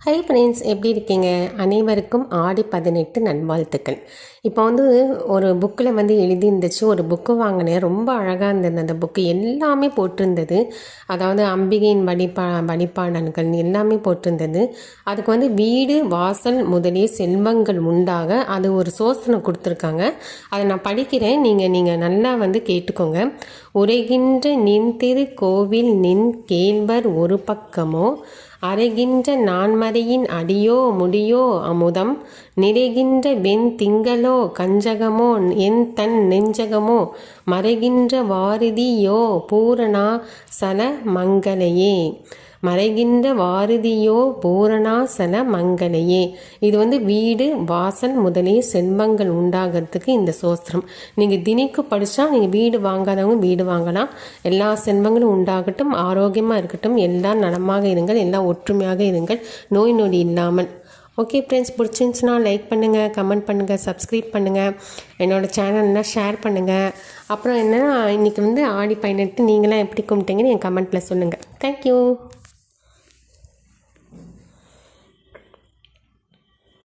Hi friends, எப்படி இருக்கீங்க? அனைவருக்கும் ஆடி 18 நல்வாழ்த்துக்கள். இப்போ ஒரு புக்கில் எழுதியிருந்துச்சு. ஒரு புக்கு வாங்கினேன். ரொம்ப அழகாக இருந்தது. அந்த புக்கு எல்லாமே போட்டிருந்தது. அதாவது அம்பிகையின் வழிபாடல்கள் எல்லாமே போட்டிருந்தது. அதுக்கு வீடு வாசல் முதலிய செல்வங்கள் உண்டாக அது ஒரு சோசனம் கொடுத்துருக்காங்க. அதை நான் படிக்கிறேன். நீங்கள் நல்லா கேட்டுக்கோங்க. உரைகின்ற நின் திரு கோவில் நின் கேள்வர் ஒரு பக்கமோ அறைகின்ற நான்மறையின் அடியோ முடியோ அமுதம் நிறைகின்ற வெண் திங்களோ கஞ்சகமோ என் தன் நெஞ்சகமோ மறைகின்ற வாரிதியோ பூரணா சல மங்களையே மறைகின்ற வாரிதியோ பூரணாசல மங்களையே. இது வீடு வாசல் முதலிய செல்வங்கள் உண்டாகிறதுக்கு இந்த சோஸ்திரம். நீங்கள் தினிக்கு படித்தா நீங்கள் வீடு வாங்காதவங்க வீடு வாங்கலாம். எல்லா செல்வங்களும் உண்டாகட்டும், ஆரோக்கியமாக இருக்கட்டும், எல்லாம் நலமாக இருங்கள், எல்லாம் ஒற்றுமையாக இருங்கள், நோய் நொடி இல்லாமல். ஓகே ஃப்ரெண்ட்ஸ், பிடிச்சிருந்துச்சுன்னா லைக் பண்ணுங்கள், கமெண்ட் பண்ணுங்கள், சப்ஸ்கிரைப் பண்ணுங்கள், என்னோடய சேனல்லாம் ஷேர் பண்ணுங்கள். அப்புறம் என்னன்னா, இன்றைக்கி ஆடி 18 நீங்களாம் எப்படி கும்பிட்டீங்கன்னு என் கமெண்ட்டில் சொல்லுங்கள். தேங்க்யூ.